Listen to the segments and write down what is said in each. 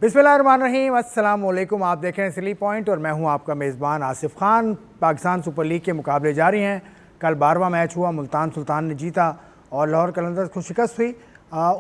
बिस्मिल्लाहिर्रहमानिर्रहीम, अस्सलाम वालेकुम। आप देख रहे हैं स्ली पॉइंट और मैं हूं आपका मेज़बान आसिफ खान। पाकिस्तान सुपर लीग के मुकाबले जारी हैं। कल 12वां मैच हुआ, मुल्तान सुल्तान ने जीता और लाहौर कलंदर्स को शिकस्त हुई।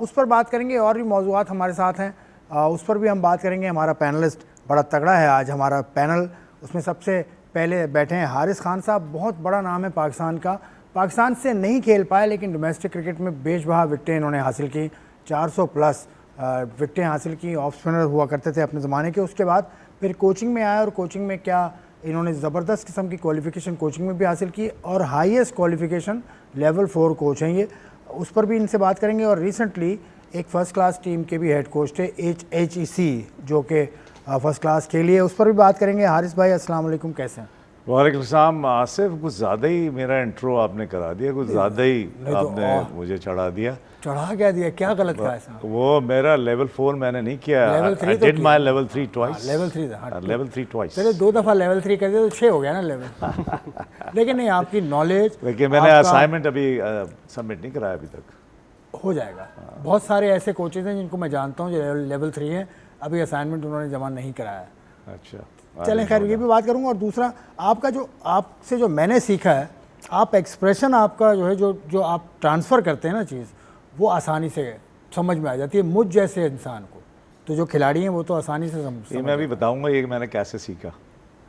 उस पर बात करेंगे, और भी मौज़ूआत हमारे साथ हैं, उस पर भी हम बात करेंगे। हमारा पैनलिस्ट बड़ा तगड़ा है आज हमारा पैनल। उसमें सबसे पहले बैठे हैं हारिस खान साहब। बहुत बड़ा नाम है पाकिस्तान का। पाकिस्तान से नहीं खेल पाए लेकिन डोमेस्टिक क्रिकेट में बेशबहा विकटें इन्होंने हासिल की, 400 प्लस विकटें हासिल की। ऑफ स्पिनर हुआ करते थे अपने ज़माने के। उसके बाद फिर कोचिंग में आया और कोचिंग में क्या इन्होंने ज़बरदस्त किस्म की क्वालिफ़िकेशन कोचिंग में भी हासिल की और हाईएस्ट क्वालिफ़िकेशन लेवल 4 कोच हैं ये। उस पर भी इनसे बात करेंगे। और रिसेंटली एक फ़र्स्ट क्लास टीम के भी हेड कोच थे, HEC, जो कि फ़र्स्ट क्लास के लिए, उस पर भी बात करेंगे। हारिस भाई अस्सलाम वालेकुम, कैसे हैं? वालेकुम सलाम। आसिफ, कुछ ज़्यादा ही मेरा इंट्रो आपने करा दिया, कुछ ज़्यादा ही आपने मुझे चढ़ा दिया। चढ़ा क्या दिया? क्या गलत कहा ऐसा? वो मेरा लेवल 4 मैंने नहीं किया। लेवल 3 तो did my level 3 twice. Level 3 था, लेवल 3 ट्वाइस। चलिए 2 दफ़ा लेवल 3 कर दिया तो 6 हो गया ना लेवल। लेकिन नहीं, आपकी नॉलेज, लेकिन मैंने असाइनमेंट अभी सबमिट नहीं कराया अभी तक। हो जाएगा। बहुत सारे ऐसे कोचेज हैं जिनको मैं जानता हूँ जो लेवल 3 हैं, अभी असाइनमेंट उन्होंने जमा नहीं कराया। अच्छा, चलें, खैर ये भी बात करूँगा। और दूसरा, आपका जो आपसे जो मैंने सीखा है, आप एक्सप्रेशन आपका जो है, जो आप ट्रांसफ़र करते हैं ना चीज़, वो आसानी से समझ में आ जाती है मुझ जैसे इंसान को। तो जो खिलाड़ी हैं वो तो आसानी से ये मैं भी बताऊंगा ये मैंने कैसे सीखा।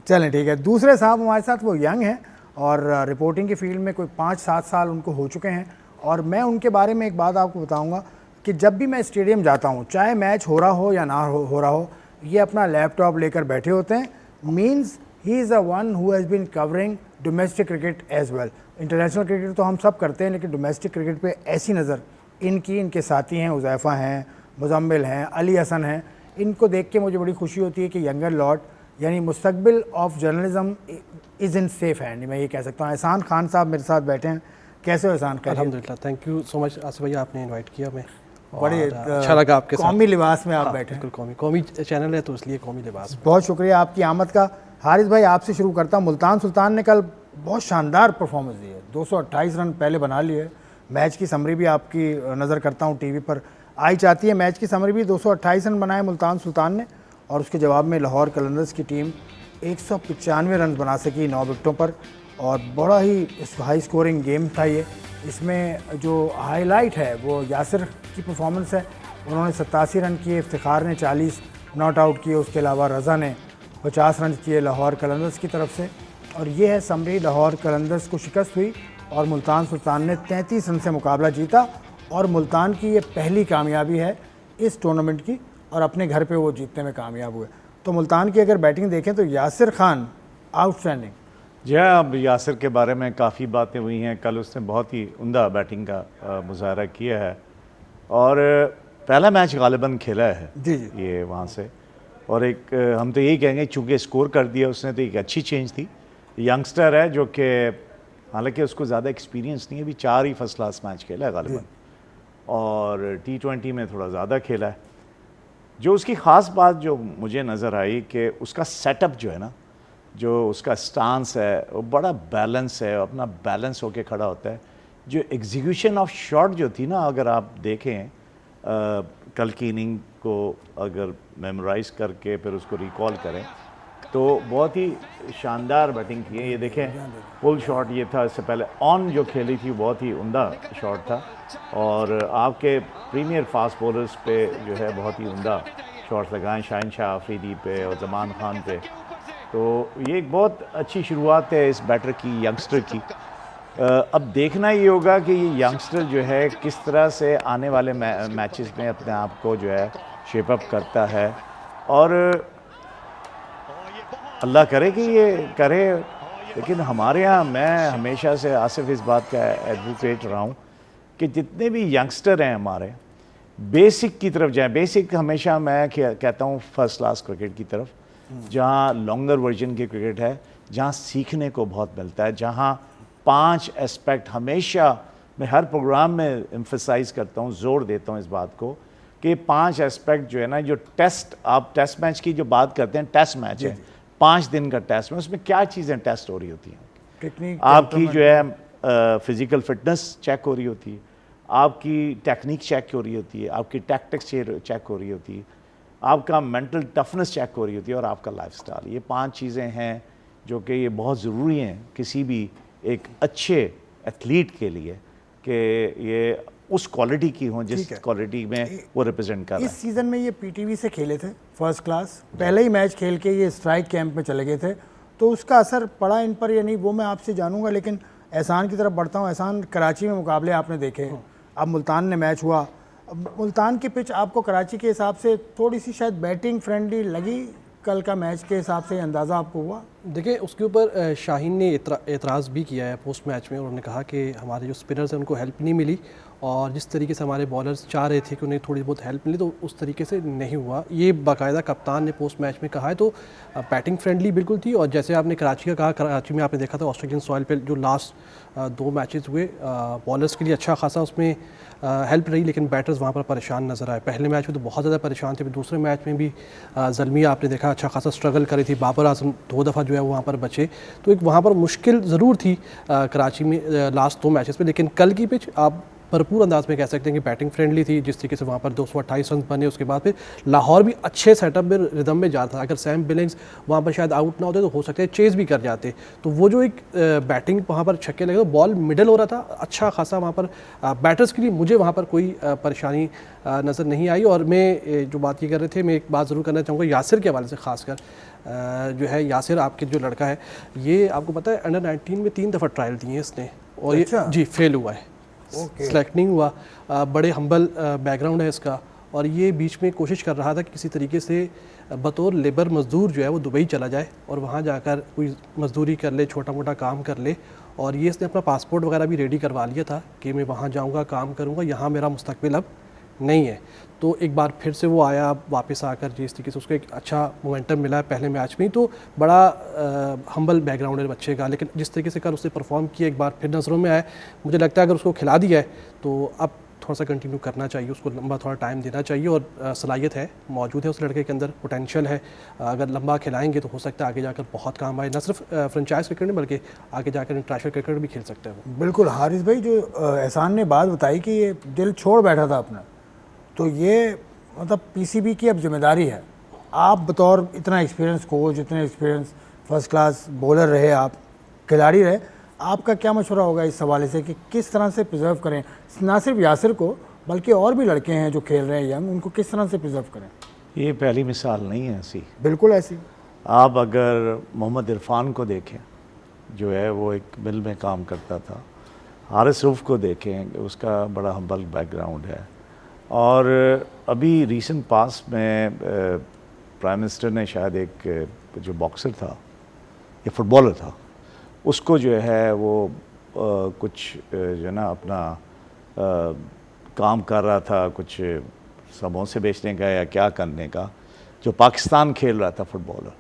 चलें, ठीक है। दूसरे साहब हमारे साथ, वो यंग हैं और रिपोर्टिंग की फील्ड में कोई 5-7 साल उनको हो चुके हैं। और मैं उनके बारे में एक बात आपको बताऊंगा कि जब भी मैं स्टेडियम जाता हूं, चाहे मैच हो रहा हो या ना हो रहा हो, ये अपना लैपटॉप लेकर बैठे होते हैं। Means he is a one who has been covering domestic cricket as well. International cricket तो हम सब करते हैं, लेकिन डोमेस्टिक क्रिकेट पे ऐसी नज़र इनकी, इनके साथी हैं, उज़ैफ़ा हैं, मुज़म्मिल हैं, अली हसन हैं, इनको देख के मुझे बड़ी खुशी होती है कि यंगर लॉट यानी मुस्तकबिल of journalism is in safe hand, मैं ये कह सकता हूँ। एहसान खान साहब मेरे साथ बैठे हैं। कैसे हो एहसान? अल्हम्दुलिल्लाह, thank you so much Asif भैया, आपने इनवाइट किया। मैं बड़े अच्छा लगा आपके साथ। कौमी लिबास में आप हाँ, बैठे हैं। बिल्कुल कौमी चैनल है तो इसलिए कौमी लिबास। बहुत शुक्रिया आपकी आमद का। हारिस भाई, आपसे शुरू करता हूँ। मुल्तान सुल्तान ने कल बहुत शानदार परफॉर्मेंस दी है, 228 रन पहले बना लिए। मैच की समरी भी आपकी नज़र करता हूँ टीवी पर आई चाहती है। मैच की समरी भी 228 रन बनाए मुल्तान सुल्तान ने, और उसके जवाब में लाहौर कलंदर्स की टीम 195 रन बना सकी 9 विकेटों पर। और बड़ा ही हाई स्कोरिंग गेम था ये। इसमें जो हाईलाइट है वो यासिर की परफॉर्मेंस है। उन्होंने 87 रन किए, इफ्तिखार ने 40 नॉट आउट किए, उसके अलावा रज़ा ने 50 रन किए लाहौर कलंदर्स की तरफ से। और ये है समरी, लाहौर कलंदर्स को शिकस्त हुई और मुल्तान सुल्तान ने 33 रन से मुकाबला जीता। और मुल्तान की ये पहली कामयाबी है इस टूर्नामेंट की, और अपने घर पे वो जीतने में कामयाब हुए। तो मुल्तान की अगर बैटिंग देखें तो यासिर खान आउटस्टैंडिंग। जी हाँ, अब यासिर के बारे में काफ़ी बातें हुई हैं। कल उसने बहुत ही उम्दा बैटिंग का मुजाहरा किया है और पहला मैच गालिबन खेला है जी ये वहाँ से। और एक हम तो यही कहेंगे, चूँकि स्कोर कर दिया उसने, तो एक अच्छी चेंज थी। यंगस्टर है जो कि हालांकि उसको ज़्यादा एक्सपीरियंस नहीं है, अभी 4 ही फर्स्ट क्लास मैच खेला है गालिबन, और T20 में थोड़ा ज़्यादा खेला है। जो उसकी ख़ास बात जो मुझे नज़र आई कि उसका सेटअप जो है ना, जो उसका स्टांस है वो बड़ा बैलेंस है, अपना बैलेंस होके खड़ा होता है। जो एग्जीक्यूशन ऑफ शॉट जो थी ना, अगर आप देखें कल की इनिंग को अगर मेमोराइज़ करके फिर उसको रिकॉल करें तो बहुत ही शानदार बैटिंग की है। ये देखें, पुल शॉट ये था, इससे पहले ऑन जो खेली थी बहुत ही उम्दा शॉट था। और आपके प्रीमियर फास्ट बॉलर्स पे जो है बहुत ही उम्दा शॉट्स लगाएं, शाहिन शाह अफरीदी पे और जमान खान पे। तो ये एक बहुत अच्छी शुरुआत है इस बैटर की, यंगस्टर की। अब देखना ये होगा कि ये यंगस्टर जो है किस तरह से आने वाले मैचेस में अपने आप को जो है शेप अप करता है। और अल्लाह करे कि ये करे। लेकिन हमारे यहाँ, मैं हमेशा से आसिफ इस बात का एडवोकेट रहा हूँ कि जितने भी यंगस्टर हैं हमारे, बेसिक की तरफ जाएं। बेसिक हमेशा मैं कहता हूँ फर्स्ट क्लास क्रिकेट की तरफ, जहाँ लॉन्गर वर्जन की क्रिकेट है, जहाँ सीखने को बहुत मिलता है, जहाँ 5 एस्पेक्ट हमेशा मैं हर प्रोग्राम में एम्फसाइज करता हूँ, जोर देता हूँ इस बात को कि 5 एस्पेक्ट जो है ना, जो टेस्ट, आप टेस्ट मैच की जो बात करते हैं, टेस्ट मैच है 5 दिन का टेस्ट में, उसमें क्या चीज़ें टेस्ट हो रही होती हैं? आपकी जो है फिज़िकल फिटनेस चेक हो रही होती है, आपकी टेक्निक चेक हो रही होती है, आपकी टैक्टिक्स चेक हो रही होती है, आपका मेंटल टफनेस चेक हो रही होती है और आपका लाइफस्टाइल। ये 5 चीज़ें हैं जो कि ये बहुत ज़रूरी हैं किसी भी एक अच्छे एथलीट के लिए कि ये उस क्वालिटी की हों जिस ठीक है। क्वालिटी में वो रिप्रेजेंट कर रहा इस है। सीज़न में ये पीटीवी से खेले थे फर्स्ट क्लास, पहले ही मैच खेल के ये स्ट्राइक कैंप में चले गए थे, तो उसका असर पड़ा इन पर या नहीं वो मैं आपसे जानूंगा। लेकिन एहसान की तरफ बढ़ता हूँ। एहसान, कराची में मुकाबले आपने देखे, अब मुल्तान ने मैच हुआ, अब मुल्तान की पिच आपको कराची के हिसाब से थोड़ी सी शायद बैटिंग फ्रेंडली लगी कल का मैच के हिसाब से, अंदाज़ा आपको हुआ? देखिए, उसके ऊपर शाहीन ने एतराज़ भी किया है पोस्ट मैच में। उन्होंने कहा कि हमारे जो स्पिनर्स हैं उनको हेल्प नहीं मिली और जिस तरीके से हमारे बॉलर्स चाह रहे थे कि उन्हें थोड़ी बहुत हेल्प मिली तो उस तरीके से नहीं हुआ। ये बाकायदा कप्तान ने पोस्ट मैच में कहा है। तो बैटिंग फ्रेंडली बिल्कुल थी। और जैसे आपने कराची का कहा, कराची में आपने देखा था ऑस्ट्रेलियन सॉइल पे जो लास्ट 2 मैचेस हुए, बॉलर्स के लिए अच्छा खासा उसमें हेल्प रही, लेकिन बैटर्स वहाँ पर परेशान नज़र आए। पहले मैच में तो बहुत ज़्यादा परेशान थे, फिर दूसरे मैच में भी ज़ल्मिया आपने देखा अच्छा खासा स्ट्रगल करी थी। बाबर आजम 2 दफ़ा जो है वो वहाँ पर बचे। तो एक वहाँ पर मुश्किल ज़रूर थी कराची में लास्ट 2 मैचेस में। लेकिन कल की पिच आप भरपूर अंदाज में कह सकते हैं कि बैटिंग फ्रेंडली थी। जिस तरीके से वहाँ पर 228 रन बने, उसके बाद फिर लाहौर भी अच्छे सेटअप में रिदम में जाता था। अगर सैम बिलिंग्स वहाँ पर शायद आउट ना होते तो हो सकते हैं चेज़ भी कर जाते। तो वो जो एक बैटिंग वहाँ पर छक्के लगे, तो बॉल मिडल हो रहा था अच्छा खासा वहाँ पर बैटर्स के लिए। मुझे वहाँ पर कोई परेशानी नज़र नहीं आई। और मैं जो बात ये कर रहे थे, मैं एक बात ज़रूर करना चाहूँगा यासिर के हवाले से। ख़ासकर जो है यासिर, आपके जो लड़का है, ये आपको पता है अंडर 19 में 3 दफ़ा ट्रायल दिए हैं इसने और अच्छा। ये जी फेल हुआ है, सेलेक्ट नहीं हुआ। बड़े हम्बल बैकग्राउंड है इसका और ये बीच में कोशिश कर रहा था कि किसी तरीके से बतौर लेबर मज़दूर जो है वो दुबई चला जाए और वहाँ जाकर कोई मज़दूरी कर ले, छोटा मोटा काम कर ले। और ये इसने अपना पासपोर्ट वगैरह भी रेडी करवा लिया था कि मैं वहाँ जाऊँगा, काम करूँगा, यहाँ मेरा मुस्तकबिल अब नहीं है। तो एक बार फिर से वो आया वापस आकर, जिस तरीके से उसको एक अच्छा मोमेंटम मिला है पहले मैच में ही। तो बड़ा हम्बल बैकग्राउंड है बच्चे का, लेकिन जिस तरीके से कल उसने परफॉर्म किया एक बार फिर नज़रों में आया। मुझे लगता है अगर उसको खिला दिया है तो अब थोड़ा सा कंटिन्यू करना चाहिए, उसको लंबा थोड़ा टाइम देना चाहिए। और सलाहियत है, मौजूद है उस लड़के के अंदर, पोटेंशियल है। अगर लंबा खिलाएंगे तो हो सकता है आगे जाकर बहुत काम आए, न सिर्फ फ्रेंचाइज क्रिकेट में बल्कि आगे जाकर इंटरनेशनल क्रिकेट भी खेल सकते हैं वो। बिल्कुल हारिस भाई, जो एहसान ने बात बताई कि ये दिल छोड़ बैठा था अपना, तो ये मतलब पीसीबी की अब जिम्मेदारी है। आप बतौर इतना एक्सपीरियंस कोच, इतने एक्सपीरियंस फर्स्ट क्लास बॉलर रहे, आप खिलाड़ी रहे, आपका क्या मशवरा होगा इस हवाले से कि किस तरह से प्रिजर्व करें ना सिर्फ यासिर को बल्कि और भी लड़के हैं जो खेल रहे हैं यंग, उनको किस तरह से प्रिजर्व करें? ये पहली मिसाल नहीं है ऐसी। बिल्कुल ऐसी। आप अगर मोहम्मद इरफान को देखें, जो है वो एक मिल में काम करता था, हारिस रऊफ़ को देखें, उसका बड़ा हम्बल बैकग्राउंड है। और अभी रीसेंट पास में प्राइम मिनिस्टर ने शायद एक जो बॉक्सर था या फुटबॉलर था, उसको जो है वो कुछ जो ना अपना काम कर रहा था, कुछ समोसे बेचने का या क्या करने का, जो पाकिस्तान खेल रहा था फुटबॉलर,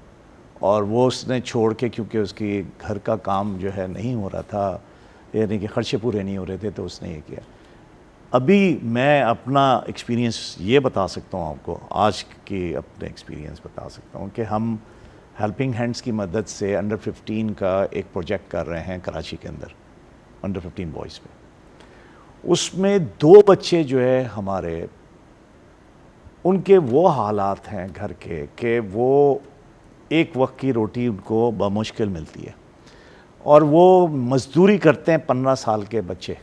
और वो उसने छोड़ के, क्योंकि उसकी घर का काम जो है नहीं हो रहा था, यानी कि खर्चे पूरे नहीं हो रहे थे, तो उसने ये किया। अभी मैं अपना एक्सपीरियंस ये बता सकता हूँ आपको, आज की अपने एक्सपीरियंस बता सकता हूँ कि हम हेल्पिंग हैंड्स की मदद से अंडर 15 का एक प्रोजेक्ट कर रहे हैं कराची के अंदर, अंडर 15 बॉयज़ पे। उसमें 2 बच्चे जो है हमारे, उनके वो हालात हैं घर के कि वो एक वक्त की रोटी उनको बमुश्किल मिलती है और वो मज़दूरी करते हैं, 15 साल के बच्चे,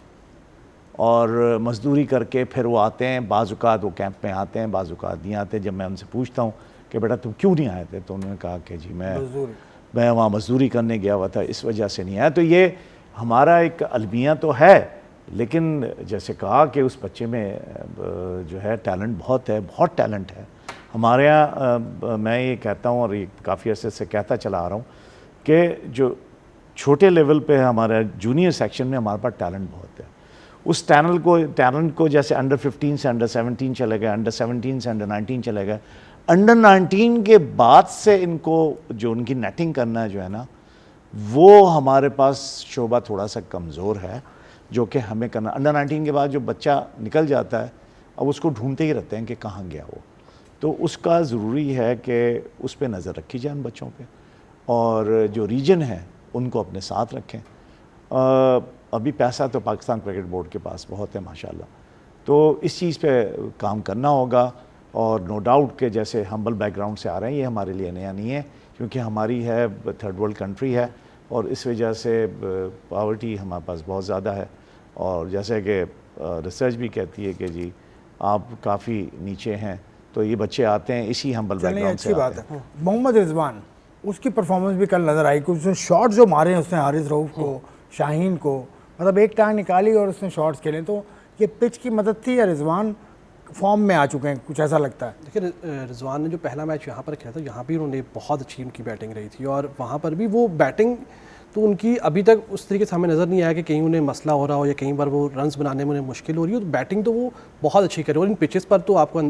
और मज़दूरी करके फिर वो आते हैं। बाज़-औक़ात वो कैंप में आते हैं, बाज़-औक़ात नहीं आते। जब मैं उनसे पूछता हूँ कि बेटा तुम क्यों नहीं आए थे, तो उन्होंने कहा कि जी मैं वहाँ मज़दूरी करने गया हुआ था, इस वजह से नहीं आया। तो ये हमारा एक अलमिया तो है, लेकिन जैसे कहा कि उस बच्चे में जो है टैलेंट बहुत है, बहुत टैलेंट है हमारे यहाँ। मैं ये कहता हूँ और ये काफ़ी अर्से से कहता चला आ रहा हूँ कि जो छोटे लेवल पे हमारा जूनियर सेक्शन में हमारे पास टैलेंट बहुत है। उस टैलेंट को जैसे अंडर 15 से अंडर 17 चले गए, अंडर 17 से अंडर 19 चले गए, अंडर 19 के बाद से इनको जो उनकी नेटिंग करना है जो है ना, वो हमारे पास शोबा थोड़ा सा कमज़ोर है, जो कि हमें करना। अंडर 19 के बाद जो बच्चा निकल जाता है, अब उसको ढूंढते ही रहते हैं कि कहाँ गया वो। तो उसका ज़रूरी है कि उस पर नज़र रखी जाए उन बच्चों पे, और जो रीजन है उनको अपने साथ रखें। अभी पैसा तो पाकिस्तान क्रिकेट बोर्ड के पास बहुत है माशाल्लाह, तो इस चीज़ पे काम करना होगा। और नो डाउट के जैसे हम्बल बैकग्राउंड से आ रहे हैं, ये हमारे लिए नया नहीं है, क्योंकि हमारी है थर्ड वर्ल्ड कंट्री है और इस वजह से पावर्टी हमारे पास बहुत ज़्यादा है। और जैसे कि रिसर्च भी कहती है कि जी आप काफ़ी नीचे हैं, तो ये बच्चे आते हैं इसी हम्बल बैकग्राउंड से। अच्छी बात है। मोहम्मद रिजवान, उसकी परफॉर्मेंस भी कल नज़र आई, कुछ शॉट जो मारे हैं उसने हारिस रऊफ को, शाहीन को, मतलब एक टांग निकाली और उसने शॉट्स खेले, तो ये पिच की मदद थी या रिजवान फॉर्म में आ चुके हैं, कुछ ऐसा लगता है? देखिए रिजवान ने जो पहला मैच यहाँ पर खेला था, यहाँ भी उन्होंने बहुत अच्छी उनकी बैटिंग रही थी और वहाँ पर भी वो बैटिंग तो उनकी अभी तक उस तरीके से हमें नज़र नहीं आया कि कहीं उन्हें मसला हो रहा हो या कहीं बार वो रन्स बनाने में उन्हें मुश्किल हो रही हो। तो बैटिंग तो वो बहुत अच्छी करे और इन पिचेस पर तो आपको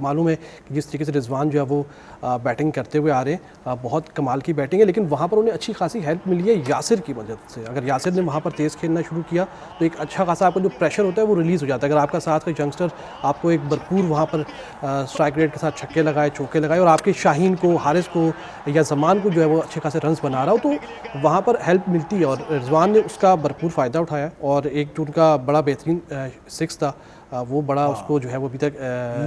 मालूम है कि जिस तरीके से रिजवान जो है वो बैटिंग करते हुए आ रहे हैं, बहुत कमाल की बैटिंग है। लेकिन वहाँ पर उन्हें अच्छी खासी हेल्प मिली है यासिर की मदद से। अगर यासिर ने वहाँ पर तेज़ खेलना शुरू किया तो एक अच्छा खासा आपका जो प्रेशर होता है वो रिलीज़ हो जाता है। अगर आपका साथ का यंगस्टर आपको एक भरपूर वहाँ पर स्ट्राइक रेट के साथ छक्के लगाए, चौके लगाए और आपके शाहीन को, हारिस को या जमान को जो है वो अच्छे खासे रन्स बना रहा हो, तो वहाँ पर हेल्प मिलती है और रिजवान ने उसका भरपूर फ़ायदा उठाया। और एक जो उनका बड़ा बेहतरीन सिक्स था वो बड़ा उसको जो है वो अभी तक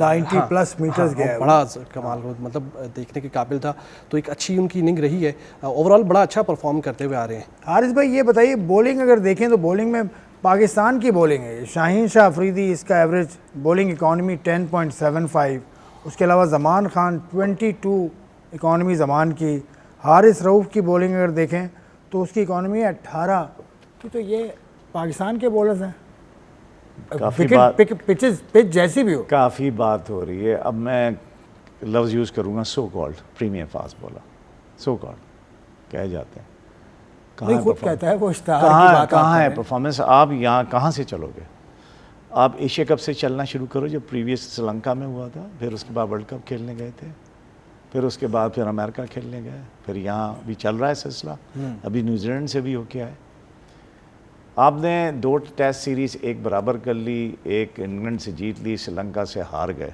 90 प्लस मीटर्स गया, बड़ा कमाल, मतलब देखने के काबिल था। तो एक अच्छी उनकी इनिंग रही है, ओवरऑल बड़ा अच्छा परफॉर्म करते हुए आ रहे हैं। हारिस भाई ये बताइए, बॉलिंग अगर देखें तो बॉलिंग में पाकिस्तान की बॉलिंग है, शाहीन शाह अफरीदी, इसका एवरेज बॉलिंग इकॉनमी 10.75, उसके अलावा जमान खान 22 इकॉनमी जमान की, हारिस रऊफ की बॉलिंग अगर देखें तो उसकी इकॉनमी 18 की। तो ये पाकिस्तान के बॉलर्स हैं, पिच जैसी भी हो। काफ़ी बात हो रही है। अब मैं लफ्ज़ यूज़ करूँगा so called premier fast bowler, so called कहे जाते हैं। नहीं, खुद कहता है वो इश्तिहार की बात। कहाँ है परफॉर्मेंस? आप यहाँ कहाँ से चलोगे? आप एशिया कप से चलना शुरू करो जो प्रीवियस श्रीलंका में हुआ था, फिर उसके बाद वर्ल्ड कप खेलने गए थे, फिर उसके बाद फिर अमेरिका खेलने गए, फिर यहाँ भी चल रहा है सिलसिला, अभी न्यूजीलैंड से भी होके आए। आपने 2 टेस्ट सीरीज़, एक बराबर कर ली, एक इंग्लैंड से जीत ली, श्रीलंका से हार गए।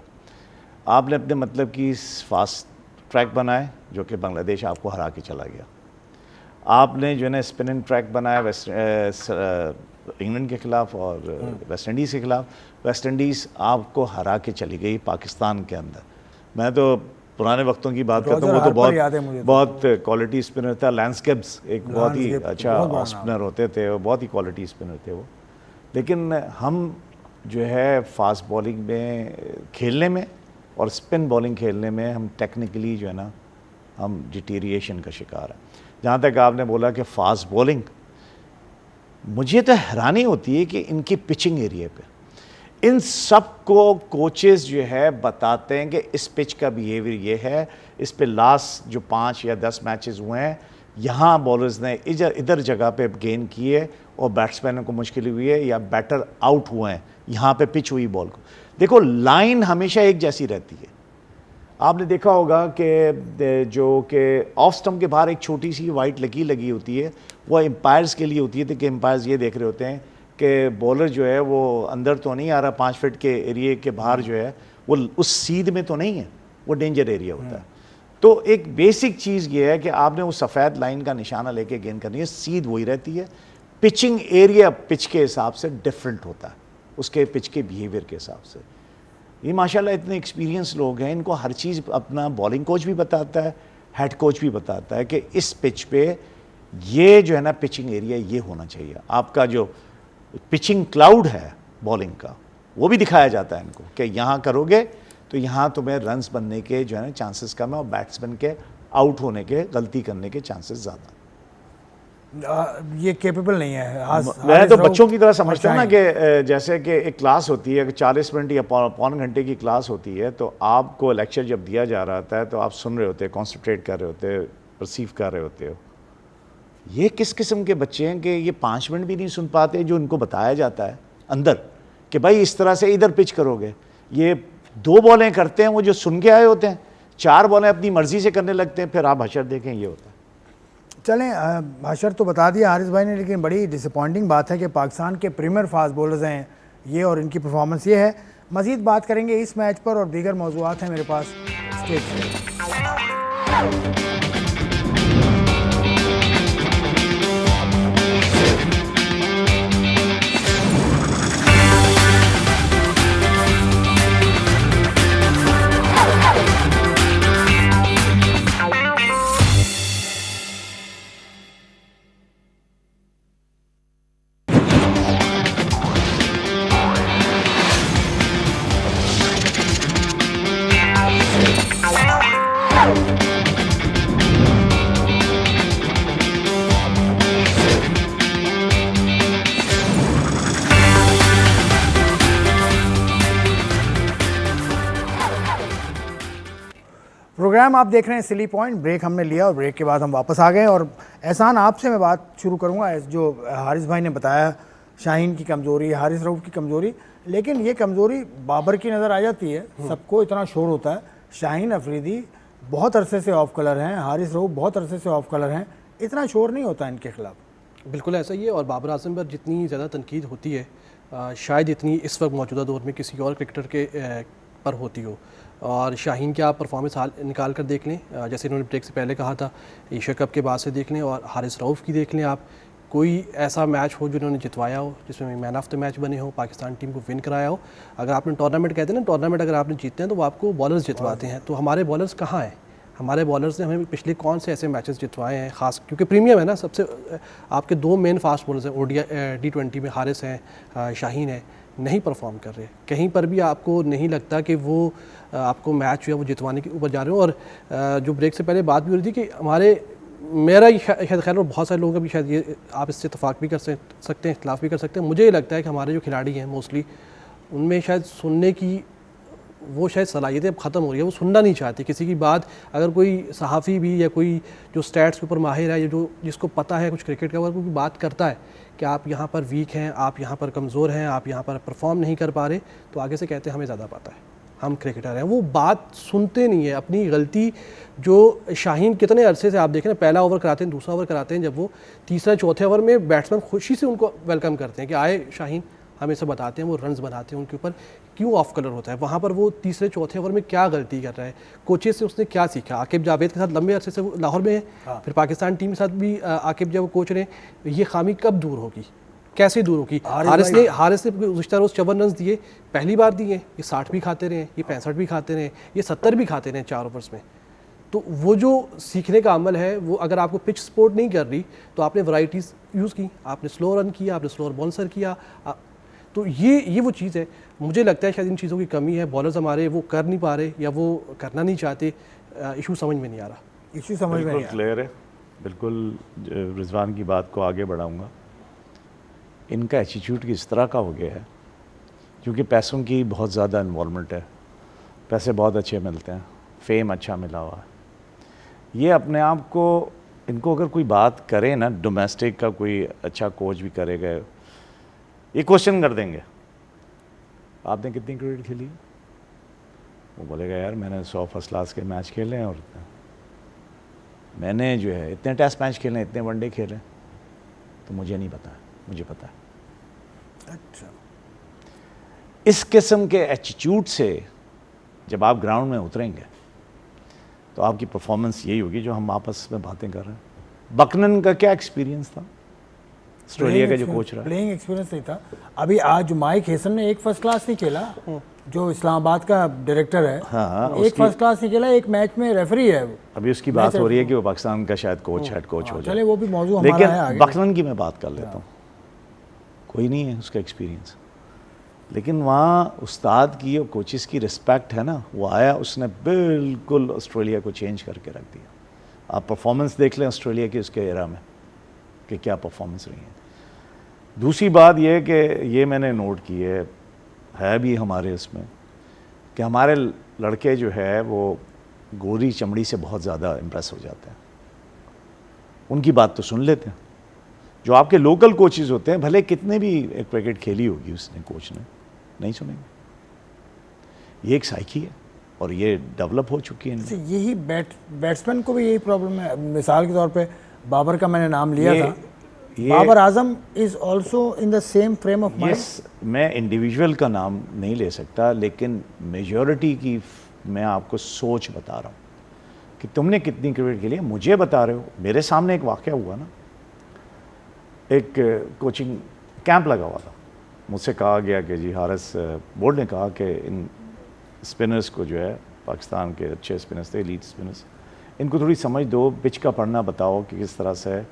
आपने अपने मतलब की फास्ट ट्रैक बनाए जो कि बांग्लादेश आपको हरा के चला गया। आपने जो है ना स्पिनिंग ट्रैक बनाया इंग्लैंड के ख़िलाफ़ और वेस्ट इंडीज़ के ख़िलाफ़। वेस्ट इंडीज़ आपको हरा के चली गई पाकिस्तान के अंदर। मैं तो पुराने वक्तों की बात करता हूँ, वो तो बहुत क्वालिटी स्पिनर था। लैंडस्केप्स एक बहुत ही अच्छा स्पिनर होते थे, वो बहुत ही क्वालिटी स्पिनर थे वो। लेकिन हम जो है फास्ट बॉलिंग में खेलने में और स्पिन बॉलिंग खेलने में हम टेक्निकली जो है ना हम डिटीरिएशन का शिकार है। जहाँ तक आपने बोला कि फास्ट बॉलिंग, मुझे तो हैरानी होती है कि इनकी पिचिंग एरिया पे इन सब को कोचेस जो है बताते हैं कि इस पिच का बिहेवियर ये है, इस पे लास्ट जो 5 या 10 मैचेस हुए हैं यहाँ बॉलर्स ने इधर जगह पे गेन किए और बैट्समैनों को मुश्किल हुई है या बैटर आउट हुए हैं, यहाँ पे पिच हुई बॉल को। देखो लाइन हमेशा एक जैसी रहती है। आपने देखा होगा कि जो कि ऑफ स्टंप के बाहर एक छोटी सी वाइट लकीर लगी होती है, वो एम्पायर्स के लिए होती है कि एम्पायर्स ये देख रहे होते हैं कि बॉलर जो है वो अंदर तो नहीं आ रहा, 5 फीट के एरिए के बाहर जो है वो उस सीध में तो नहीं है, वो डेंजर एरिया होता है। तो एक बेसिक चीज़ ये है कि आपने उस सफ़ेद लाइन का निशाना लेके गेंद करनी है, सीध वही रहती है। पिचिंग एरिया पिच के हिसाब से डिफरेंट होता है, उसके पिच के बिहेवियर के हिसाब से। ये माशाल्लाह इतने एक्सपीरियंस लोग हैं, इनको हर चीज़ अपना बॉलिंग कोच भी बताता है, हेड कोच भी बताता है कि इस पिच पे ये जो है ना पिचिंग एरिया ये होना चाहिए। आपका जो पिचिंग क्लाउड है बॉलिंग का वो भी दिखाया जाता है इनको कि यहाँ करोगे तो यहाँ तुम्हें रन्स बनने के जो है ना चांसेस कम है और बैट्समैन के आउट होने के, गलती करने के चांसेस ज़्यादा। ये कैपेबल नहीं है। मैं तो बच्चों की तरह समझता हूँ ना कि जैसे कि एक क्लास होती है, 40 मिनट या पौन घंटे की क्लास होती है, तो आपको लेक्चर जब दिया जा रहा होता है तो आप सुन रहे होते हैं, कॉन्सेंट्रेट कर रहे होते हैं, परसीव कर रहे होते हो। ये किस किस्म के बच्चे हैं कि ये 5 मिनट भी नहीं सुन पाते जो इनको बताया जाता है अंदर कि भाई इस तरह से इधर पिच करोगे। ये 2 बॉलें करते हैं वो जो सुन के आए होते हैं, 4 बॉलें अपनी मर्जी से करने लगते हैं, फिर आप हशर देखें ये होता है। चलें, हशर तो बता दिया हारिस भाई ने, लेकिन बड़ी डिसअपॉइंटिंग बात है कि पाकिस्तान के प्रीमियर फास्ट बॉलर्स हैं ये और इनकी परफॉर्मेंस ये है। मज़ीद बात करेंगे इस मैच पर और दीगर मौज़ूआत हैं मेरे पास। Stay tuned. प्रोग्राम आप देख रहे हैं सिली पॉइंट। ब्रेक हमने लिया और ब्रेक के बाद हम वापस आ गए। और एहसान, आपसे मैं बात शुरू करूंगा। जो हारिस भाई ने बताया शाहीन की कमज़ोरी, हारिस रऊफ़ की कमज़ोरी, लेकिन ये कमज़ोरी बाबर की नज़र आ जाती है। सबको इतना शोर होता है। शाहीन अफरीदी बहुत अरसे से ऑफ कलर हैं, हारिस रऊफ़ बहुत अरसे से ऑफ कलर हैं, इतना शोर नहीं होता इनके खिलाफ। बिल्कुल ऐसा ही है। और बाबर आजम पर जितनी ज़्यादा तनकीद होती है शायद इतनी इस वक्त मौजूदा दौर में किसी और क्रिकेटर के पर होती हो। और शाहीन की आप परफॉर्मेंस हाल निकाल कर देख लें, जैसे इन्होंने ब्रेक से पहले कहा था, एशिया कप के बाद से देख लें, और हारिस रऊफ़ की देख लें आप। कोई ऐसा मैच हो जो इन्होंने जितवाया हो, जिसमें मैन ऑफ द मैच बने हो, पाकिस्तान टीम को विन कराया हो। अगर आपने टूर्नामेंट कहते हैं ना, टूर्नामेंट अगर आपने जीतते हैं तो वो आपको बॉलर्स जितवाते हैं। तो हमारे बॉलर्स कहाँ हैं? हमारे बॉलर्स ने हमें पिछले कौन से ऐसे मैचेस जितवाए हैं, खास क्योंकि प्रीमियम है ना। सबसे आपके दो मेन फास्ट बॉलर्स हैं ODI T20 में, हारिस हैं, शाहीन है, नहीं परफॉर्म कर रहे। कहीं पर भी आपको नहीं लगता कि वो आपको मैच जो है वो जितवाने के ऊपर जा रहे हो। और जो ब्रेक से पहले बात भी हो रही थी कि हमारे, मेरा शायद ख्याल, और बहुत सारे लोगों का भी शायद ये, आप इससे इत्तेफाक भी कर सकते हैं, इख्तिलाफ भी कर सकते हैं। मुझे ये लगता है कि हमारे जो खिलाड़ी हैं मोस्टली, उनमें शायद सुनने की वो शायद सलाहियतें अब ख़त्म हो रही है। वो सुनना नहीं चाहते किसी की बात। अगर कोई सहाफ़ी भी या कोई जो स्टैट्स के ऊपर माहिर है, या जो जिसको पता है कुछ क्रिकेट का, अगर कोई बात करता है कि आप यहाँ पर वीक हैं, आप यहाँ पर कमज़ोर हैं, आप यहाँ पर परफॉर्म नहीं कर पा रहे, तो आगे से कहते हैं हमें ज़्यादा पता है, हम क्रिकेटर हैं। वो बात सुनते नहीं है अपनी गलती। जो शाहीन कितने अरसे से आप देखें ना, पहला ओवर कराते हैं, दूसरा ओवर कराते हैं, जब वो तीसरा चौथे ओवर में बैट्समैन खुशी से उनको वेलकम करते हैं कि आए शाहीन, हमें से बताते हैं, वो रन्स बनाते हैं उनके ऊपर, क्यों ऑफ कलर होता है वहाँ पर। वो तीसरे चौथे ओवर में क्या गलती कर रहा है, कोचेस से उसने क्या सीखा। आकिब जावेद के साथ लंबे अरसे से वो लाहौर में है, फिर पाकिस्तान टीम के साथ भी आकिब जब कोच ने, ये खामी कब दूर होगी, कैसे दूर होगी? हारिस ने गुज़िश्ता रोज़ 54 रन दिए, पहली बार दिए। ये 60 भी खाते रहे, ये 65 भी खाते रहे, ये 70 भी खाते रहे 4 ओवर्स में। तो वो जो सीखने का अमल है, वो अगर आपको पिच सपोर्ट नहीं कर रही, तो आपने वैराइटीज़ यूज़ की, आपने स्लो रन किया, आपने स्लोअर बाउंसर किया। तो ये वो चीज़ है। मुझे लगता है शायद इन चीज़ों की कमी है। बॉलर्स हमारे वो कर नहीं पा रहे, या वो करना नहीं चाहते। इशू समझ में नहीं आ रहा। इशू समझ में नहीं आ रहा। क्लियर है। बिल्कुल रिजवान की बात को आगे बढ़ाऊंगा। इनका एटीट्यूड किस तरह का हो गया है, क्योंकि पैसों की बहुत ज़्यादा इन्वॉल्वमेंट है, पैसे बहुत अच्छे मिलते हैं, फेम अच्छा मिला हुआ है। ये अपने आप को, इनको अगर कोई बात करे ना, डोमेस्टिक का कोई अच्छा कोच भी करेगा, ये क्वेश्चन कर देंगे, आपने कितनी क्रिकेट खेली? वो बोलेगा यार मैंने 100 फर्स्ट क्लास के मैच खेले हैं, और मैंने जो है इतने टेस्ट मैच खेले, इतने वनडे खेले, तो मुझे नहीं पता, मुझे पता है। अच्छा, इस किस्म के एटीट्यूड से जब आप ग्राउंड में उतरेंगे तो आपकी परफॉर्मेंस यही होगी जो हम आपस में बातें कर रहे हैं। बकनन का क्या एक्सपीरियंस था, ऑस्ट्रेलिया का जो कोच रहा? प्लेइंग एक्सपीरियंस नहीं था। अभी आज माइक हेसन ने एक फर्स्ट क्लास नहीं खेला, जो इस्लामाबाद का डायरेक्टर है। हाँ, एक फर्स्ट क्लास नहीं खेला, एक मैच में रेफरी है वो। अभी उसकी बात हो रही है कि वो पाकिस्तान का शायद कोच, हेड कोच हो जाए। चले, वो भी मौजूद हमारा है लेकिन आगे। बकनन की मैं बात कर लेता हूँ। कोई नहीं है उसका एक्सपीरियंस, लेकिन वहाँ उस्ताद की और कोचिस की रिस्पेक्ट है ना, वो आया, उसने बिल्कुल ऑस्ट्रेलिया को चेंज करके रख दिया। आप परफॉर्मेंस देख लें ऑस्ट्रेलिया की उसके एरा में कि क्या परफॉर्मेंस रही है। दूसरी बात यह कि ये मैंने नोट की है भी हमारे इसमें, कि हमारे लड़के जो है वो गोरी चमड़ी से बहुत ज़्यादा इम्प्रेस हो जाते हैं, उनकी बात तो सुन लेते हैं। जो आपके लोकल कोचेज़ होते हैं, भले कितने भी क्रिकेट खेली होगी उसने, कोच ने, नहीं सुनेंगे। ये एक साइकी है और ये डेवलप हो चुकी है। यही बैट्समैन को भी यही प्रॉब्लम है। मिसाल के तौर पे बाबर का मैंने नाम लिया था, Babar Azam is also in the same frame of mind. मैं इंडिविजुअल का नाम नहीं ले सकता, लेकिन मेजॉरिटी की मैं आपको सोच बता रहा हूँ कि तुमने कितनी क्रिकेट खेली है, मुझे बता रहे हो। मेरे सामने एक वाक़या हुआ ना, एक कोचिंग कैंप लगा हुआ था, मुझसे कहा गया कि जी हारिस बोर्ड ने कहा कि इन स्पिनर्स को जो है, पाकिस्तान के अच्छे स्पिनर्स थे, एलीट स्पिनर्स, इनको थोड़ी समझ दो, पिच का पढ़ना बताओ कि किस तरह से,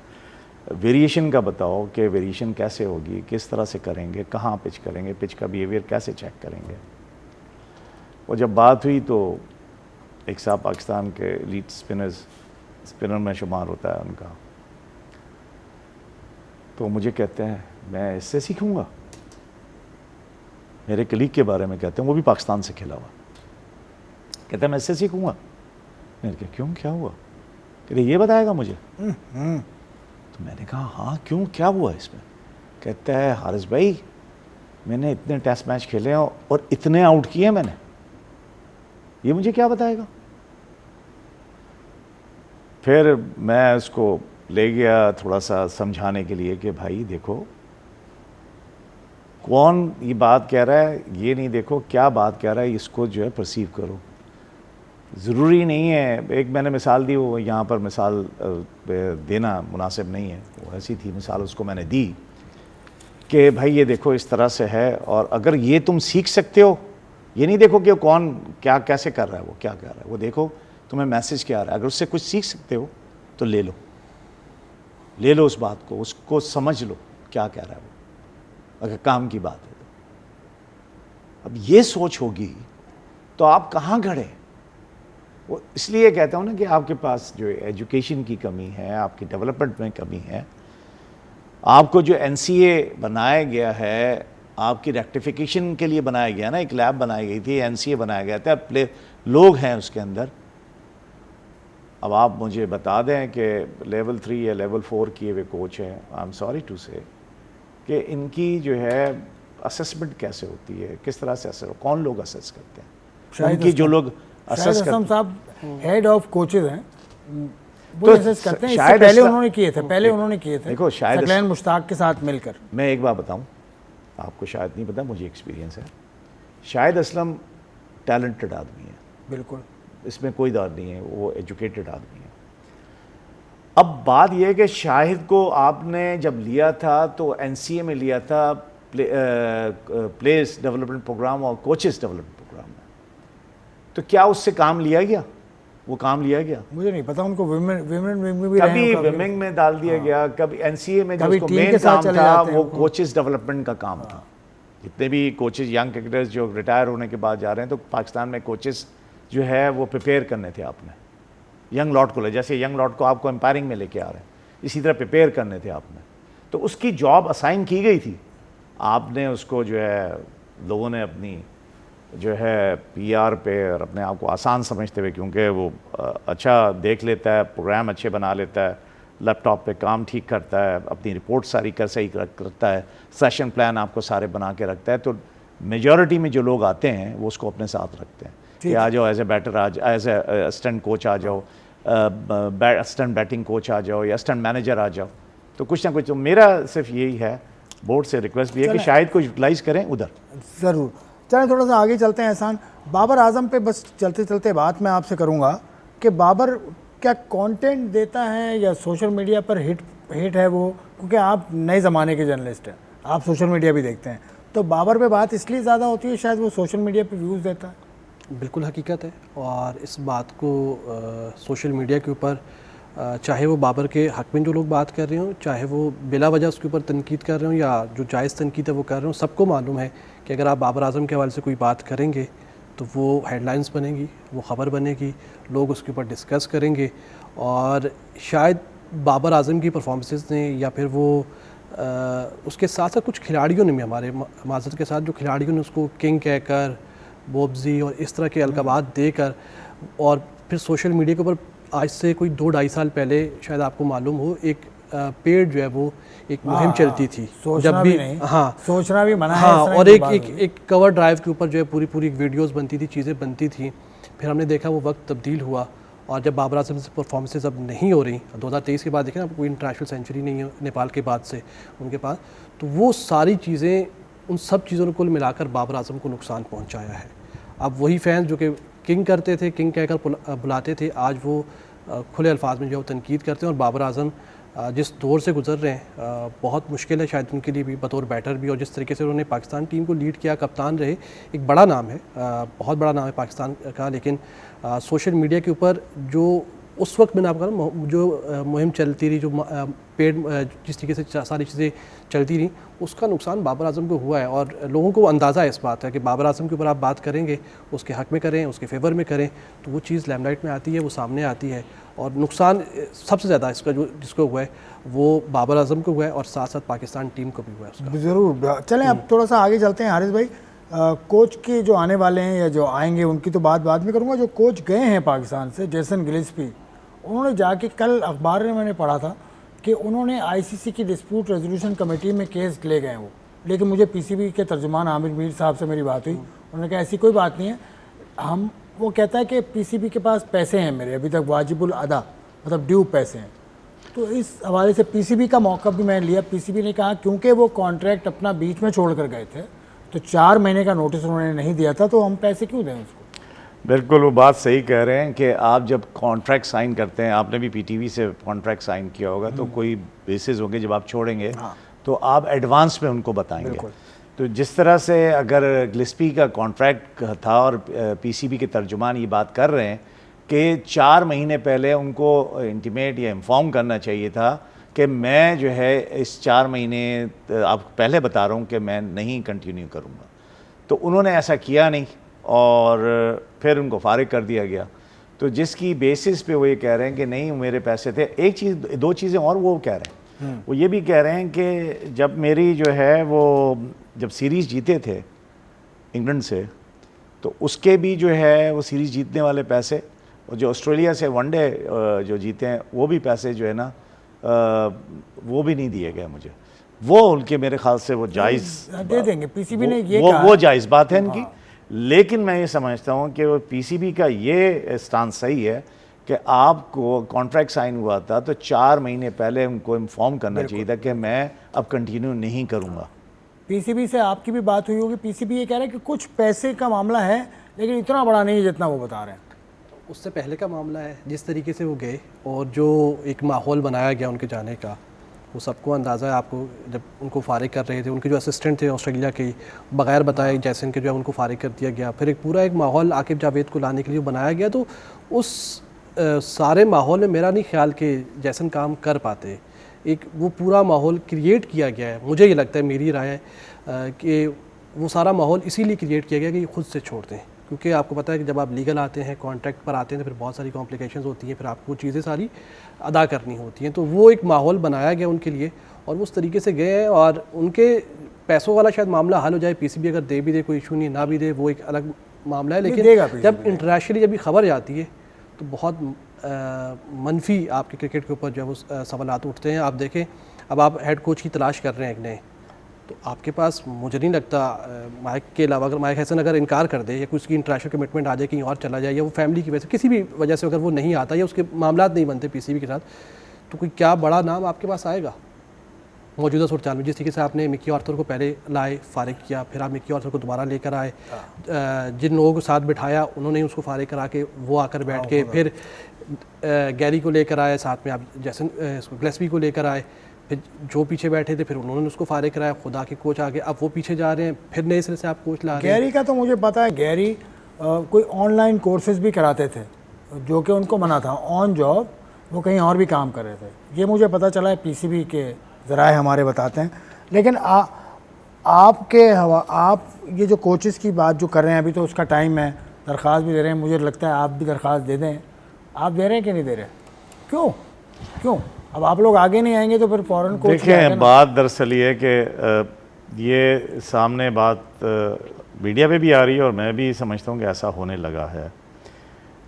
वेरिएशन का बताओ कि वेरिएशन कैसे होगी, किस तरह से करेंगे, कहाँ पिच करेंगे, पिच का बिहेवियर कैसे चेक करेंगे। और जब बात हुई तो एक साहब पाकिस्तान के एलीट स्पिनर में शुमार होता है उनका, तो मुझे कहते हैं मैं इससे सीखूंगा। मेरे कलीग के बारे में कहते हैं, वो भी पाकिस्तान से खेला हुआ, कहते हैं मैं इससे सीखूंगा। मैंने कहा क्यों, क्या हुआ? कहते ये बताएगा मुझे। तो मैंने कहा हाँ क्यों, क्या हुआ इसमें? कहता है हारिस भाई मैंने इतने टेस्ट मैच खेले हैं और इतने आउट किए मैंने, ये मुझे क्या बताएगा? फिर मैं उसको ले गया थोड़ा सा समझाने के लिए कि भाई देखो कौन ये बात कह रहा है, ये नहीं देखो क्या बात कह रहा है, इसको जो है परसीव करो। ज़रूरी नहीं है, एक मैंने मिसाल दी, वो यहाँ पर मिसाल देना मुनासिब नहीं है, वो ऐसी थी मिसाल उसको मैंने दी कि भाई ये देखो इस तरह से है, और अगर ये तुम सीख सकते हो, ये नहीं देखो कि कौन क्या कैसे कर रहा है, वो क्या कर रहा है, वो देखो तुम्हें मैसेज क्या आ रहा है, अगर उससे कुछ सीख सकते हो तो ले लो उस बात को, उसको समझ लो क्या कह रहा है वो, अगर काम की बात है तो। अब ये सोच होगी तो आप कहाँ खड़े? वो इसलिए कहता हूँ ना कि आपके पास जो एजुकेशन की कमी है, आपकी डेवलपमेंट में कमी है, आपको जो NCA बनाया गया है आपकी रेक्टिफिकेशन के लिए बनाया गया ना, एक लैब बनाई गई थी, NCA बनाया गया था, लोग हैं उसके अंदर। अब आप मुझे बता दें कि लेवल 3 या लेवल 4 किए हुए कोच हैं, आई एम सॉरी टू से, कि इनकी जो है असेसमेंट कैसे होती है, किस तरह से असेस, कौन लोग असेस करते हैं, उनकी जो लोग असेस करते हैं। साहब हेड ऑफ कोचेज हैं, वो असेस करते हैं। इससे पहले उन्होंने किए थे देखो शायद सकलैन मुश्ताक के साथ मिलकर। मैं एक बात बताऊं, आपको शायद नहीं पता, मुझे एक्सपीरियंस है। शाहिद असलम टैलेंटेड आदमी है, बिल्कुल, इसमें कोई दाद नहीं है, वो एजुकेटेड आदमी है। अब बात यह है कि शाहिद को आपने जब लिया था तो NCA में लिया था, प्लेयर्स डेवलपमेंट प्रोग्राम और कोचेस डेवलपमेंट प्रोग्राम में, तो क्या उससे काम लिया गया? वो काम लिया गया? मुझे नहीं पता, उनको विमेन में भी कभी विमेन में डाल दिया गया, कभी NCA में जो उसको मेन काम था वो कोचेस डेवलपमेंट का काम था। जितने भी कोचेस यंग क्रिकेटर्स जो रिटायर होने के बाद जा रहे हैं, तो पाकिस्तान में कोचेस जो है वो प्रिपेयर करने थे आपने, यंग लॉट को ले, जैसे यंग लॉट को आपको एम्पायरिंग में लेके आ रहे हैं, इसी तरह प्रिपेयर करने थे आपने। तो उसकी जॉब असाइन की गई थी, आपने उसको जो है लोगों ने अपनी जो है PR पे और अपने आप को आसान समझते हुए, क्योंकि वो अच्छा देख लेता है, प्रोग्राम अच्छे बना लेता है, लैपटॉप पे काम ठीक करता है, अपनी रिपोर्ट सारी सही करता है, सेशन प्लान आपको सारे बना के रखता है, तो मेजॉरिटी में जो लोग आते हैं वो उसको अपने साथ रखते हैं कि आ जाओ as a batter, as a assistant coach आ जाओ, असिस्टेंट बैटिंग कोच आ जाओ या असिस्टेंट मैनेजर आ जाओ। तो कुछ ना कुछ, तो मेरा सिर्फ यही है, बोर्ड से रिक्वेस्ट भी है कि शायद को यूटिलाइज करें उधर। ज़रूर, चलें थोड़ा सा आगे चलते हैं। एहसान, बाबर आजम पे बस चलते चलते बात मैं आपसे करूंगा कि बाबर क्या कंटेंट देता है या सोशल मीडिया पर हिट है वो, क्योंकि आप नए ज़माने के जर्नलिस्ट हैं, आप सोशल मीडिया भी देखते हैं, तो बाबर पे बात इसलिए ज़्यादा होती है शायद वो सोशल मीडिया पे व्यूज़ देता है? बिल्कुल हकीकत है, और इस बात को सोशल मीडिया के ऊपर चाहे वो बाबर के हक़ में जो लोग बात कर रहे हों, चाहे वो बिला वजह उसके ऊपर तनकीद कर रहे हों या जो जायज़ तनकीद है वो कर रहे हों, सबको मालूम है कि अगर आप बाबर आजम के हवाले से कोई बात करेंगे तो वो हेडलाइंस बनेगी, वो ख़बर बनेगी, लोग उसके ऊपर डिस्कस करेंगे। और शायद बाबर आजम की परफॉर्मेंसेस ने या फिर वो उसके साथ साथ कुछ खिलाड़ियों ने भी, हमारे माज़रत के साथ जो खिलाड़ियों ने उसको किंग कहकर, बोब्जी और इस तरह के अलक़ाबात देकर, और फिर सोशल मीडिया के ऊपर आज से कोई 2-2.5 साल पहले शायद आपको मालूम हो, एक पेड जो है वो एक मुहिम चलती थी, जब भी सोचना भी मना है, हाँ, और एक कवर ड्राइव के ऊपर जो है पूरी वीडियोस बनती थी, चीज़ें बनती थी। फिर हमने देखा वो वक्त तब्दील हुआ, और जब बाबर आजम से परफॉर्मेंसेज अब नहीं हो रही, 2023 के बाद देखें ना, कोई इंटरनेशनल सेंचुरी नहीं है नेपाल के बाद से उनके पास, तो वो सारी चीज़ें, उन सब चीज़ों ने कुल मिलाकर बाबर आजम को नुकसान पहुँचाया है। अब वही फैंस जो कि किंग करते थे, किंग कहकर बुलाते थे, आज वो खुले अल्फाज में जो तनकीद करते हैं। और बाबर आजम जिस दौर से गुजर रहे हैं, बहुत मुश्किल है शायद उनके लिए भी बतौर बैटर भी, और जिस तरीके से उन्होंने पाकिस्तान टीम को लीड किया, कप्तान रहे, एक बड़ा नाम है, बहुत बड़ा नाम है पाकिस्तान का। लेकिन सोशल मीडिया के ऊपर जो उस वक्त मैंने आपको कहा जो मुहिम चलती रही, जो पेड जिस तरीके से सारी चीज़ें चलती रही, उसका नुकसान बाबर आजम को हुआ है। और लोगों को अंदाज़ा इस बात है कि बाबर आजम के ऊपर आप बात करेंगे, उसके हक़ में करें, उसके फेवर में करें, तो वो चीज़ लाइमलाइट में आती है, वो सामने आती है। और नुकसान सबसे ज़्यादा इसका जिसको हुआ है वो बाबर आजम को हुआ है, और साथ साथ पाकिस्तान टीम को भी हुआ है उसका। ज़रूर, चलें अब थोड़ा सा आगे चलते हैं। हारिस भाई, कोच के जो आने वाले हैं या जो आएंगे उनकी तो बात बाद में करूँगा। जो कोच गए हैं पाकिस्तान से, जेसन गिलेस्पी, उन्होंने जाके कल अखबार में मैंने पढ़ा था कि उन्होंने आईसीसी की डिस्प्यूट रेजोल्यूशन कमेटी में केस ले गए वो। लेकिन मुझे पीसीबी के तर्जुमान आमिर मीर साहब से मेरी बात हुई, उन्होंने कहा ऐसी कोई बात नहीं है। वो कहता है कि पीसीबी के पास पैसे हैं मेरे अभी तक वाजिबुल अदा, मतलब ड्यू पैसे हैं। तो इस हवाले से पीसीबी का मौका भी मैंने लिया। पीसीबी ने कहा क्योंकि वो कॉन्ट्रैक्ट अपना बीच में छोड़ कर गए थे तो 4 महीने का नोटिस उन्होंने नहीं दिया था, तो हम पैसे क्यों दें उसको। बिल्कुल वो बात सही कह रहे हैं कि आप जब कॉन्ट्रैक्ट साइन करते हैं, आपने भी पीटीवी से कॉन्ट्रैक्ट साइन किया होगा, तो कोई बेसिस होंगे जब आप छोड़ेंगे तो आप एडवांस में उनको बताएंगे। तो जिस तरह से अगर गिलेस्पी का कॉन्ट्रैक्ट था और पीसीबी के तर्जुमान ये बात कर रहे हैं कि 4 महीने पहले उनको इंटीमेट या इन्फॉर्म करना चाहिए था कि मैं जो है इस 4 महीने आप पहले बता रहा हूँ कि मैं नहीं कंटिन्यू करूँगा, तो उन्होंने ऐसा किया नहीं और फिर उनको फारिग कर दिया गया। तो जिसकी बेसिस पे वो ये कह रहे हैं कि नहीं मेरे पैसे थे। एक चीज़, 2 चीज़ें और वो कह रहे हैं, वो ये भी कह रहे हैं कि जब मेरी जो है वो जब सीरीज़ जीते थे इंग्लैंड से, तो उसके भी जो है वो सीरीज़ जीतने वाले पैसे, और जो ऑस्ट्रेलिया से वनडे जो जीते हैं वो भी पैसे जो है ना वो भी नहीं दिए गए मुझे। वो उनके मेरे ख्याल से वो जायज़ दे देंगे। पीसीबी ने ये कहा, वो जायज़ बात है इनकी। लेकिन मैं ये समझता हूँ कि वो पीसीबी का ये स्टांस सही है कि आपको कॉन्ट्रैक्ट साइन हुआ था तो 4 महीने पहले उनको इन्फॉर्म करना चाहिए था कि मैं अब कंटिन्यू नहीं करूँगा। पीसीबी से आपकी भी बात हुई होगी। पीसीबी ये कह रहा है कि कुछ पैसे का मामला है लेकिन इतना बड़ा नहीं है जितना वो बता रहे हैं। उससे पहले का मामला है, जिस तरीके से वो गए और जो एक माहौल बनाया गया उनके जाने का, वो सबको अंदाज़ा है। आपको जब उनको फारिग कर रहे थे, उनके जो असिस्टेंट थे ऑस्ट्रेलिया के, बगैर बताए जैसन के जो है उनको फारिग कर दिया गया। फिर एक पूरा एक माहौल आकिब जावेद को लाने के लिए बनाया गया। तो उस सारे माहौल में मेरा नहीं ख्याल कि जैसन काम कर पाते। एक वो पूरा माहौल क्रिएट किया गया है, मुझे ये लगता है, मेरी राय है कि वो सारा माहौल इसीलिए क्रिएट किया गया कि खुद से छोड़ दें। क्योंकि आपको पता है कि जब आप लीगल आते हैं, कॉन्ट्रैक्ट पर आते हैं, तो फिर बहुत सारी कॉम्प्लिकेशंस होती हैं, फिर आपको वो चीज़ें सारी अदा करनी होती हैं। तो वो एक माहौल बनाया गया उनके लिए और वो उस तरीके से गए हैं। और उनके पैसों वाला शायद मामला हल हो जाए, पीसीबी अगर दे भी दे, कोई इशू नहीं, ना भी दे, वो एक अलग मामला है। लेकिन जब इंटरनेशनली जब खबर जाती है तो बहुत मनफी आपके क्रिकेट के ऊपर जब उस सवालात उठते हैं। आप देखें, अब आप हेड कोच की तलाश कर रहे हैं एक नए, तो आपके पास मुझे नहीं लगता माइक के अलावा, अगर माइक हैसन अगर इनकार कर दे या कुछ की इंटरनेशनल कमिटमेंट आ जाए, कहीं और चला जाए, या वो फैमिली की वजह से किसी भी वजह से अगर वो नहीं आता या उसके मामला नहीं बनते पीसीबी के साथ, तो कोई क्या बड़ा नाम आपके पास आएगा मौजूदा सूरत में। जिस तरीके से आपने मिकी आर्थर को पहले लाए, फारिग किया, फिर आप मिकी आर्थर को दोबारा लेकर आए, जिन लोगों को साथ बिठाया उन्होंने उसको फारिग करा के वो आकर बैठ के, फिर गैरी को लेकर आए, साथ में आप जैसन गिलेस्पी को लेकर आए, फिर जो पीछे बैठे थे फिर उन्होंने उसको फारिग कराया, खुदा के कोच आगे, अब वो पीछे जा रहे हैं, फिर नए सिरे से आप कोच ला रहे हैं। गैरी का तो मुझे पता है, गैरी कोई ऑनलाइन कोर्सेज भी कराते थे जो कि उनको मना था, ऑन जॉब वो कहीं और भी काम कर रहे थे। ये मुझे पता चला है, पीसीबी के ज़राए हमारे बताते हैं। लेकिन आप ये जो कोचेस की बात जो कर रहे हैं, अभी तो उसका टाइम है, दरख्वास्त भी दे रहे हैं, मुझे लगता है आप भी दरख्वास्त दे दें। आप दे रहे हैं कि नहीं दे रहे? क्यों? अब आप लोग आगे नहीं आएंगे तो फिर फॉरेन कोच। देखिए, बात दरअसल ये है कि ये सामने बात मीडिया पे भी आ रही है और मैं भी समझता हूँ कि ऐसा होने लगा है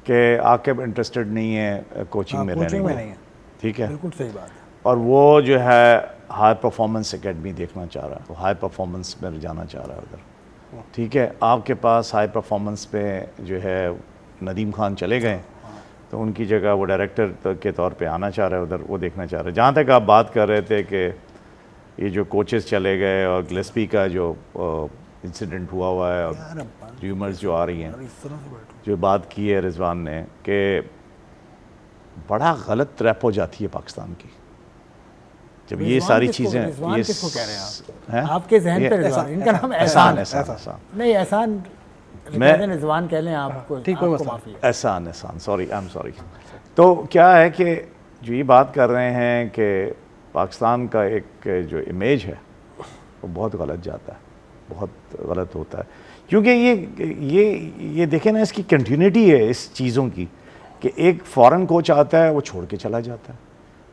कि आकिब इंटरेस्टेड नहीं है कोचिंग में रहने में। ठीक है, बिल्कुल सही बात है। और वो जो है हाई परफॉर्मेंस एकेडमी देखना चाह रहा है, वो हाई परफॉर्मेंस में जाना चाह रहा है उधर। ठीक है, आपके पास हाई परफॉर्मेंस पे जो है नदीम खान चले गए, तो उनकी जगह वो डायरेक्टर के तौर पे आना चाह रहे हैं उधर, वो देखना चाह रहे हैं। जहाँ तक आप बात कर रहे थे कि ये जो कोचेस चले गए और गिलेस्पी का जो इंसिडेंट हुआ है और र्यूमर्स जो आ रही हैं, जो बात की है रिजवान ने कि बड़ा गलत रैप हो जाती है पाकिस्तान की जब ये सारी चीज़ें। ये किसको कह रहे हैं आप? आपके जहन पे रिजवान, इनका नाम एहसान नहीं, एहसान मैं रिजवान कह लें आपको, ठीक है, माफी है। एहसान, सॉरी, आई एम सॉरी। तो क्या है कि जो ये बात कर रहे हैं कि पाकिस्तान का एक जो इमेज है वो बहुत गलत जाता है, बहुत गलत होता है, क्योंकि ये देखें ना, इसकी कंटिन्यूटी है इस चीज़ों की कि एक फ़ॉरेन कोच आता है, वो छोड़ के चला जाता है,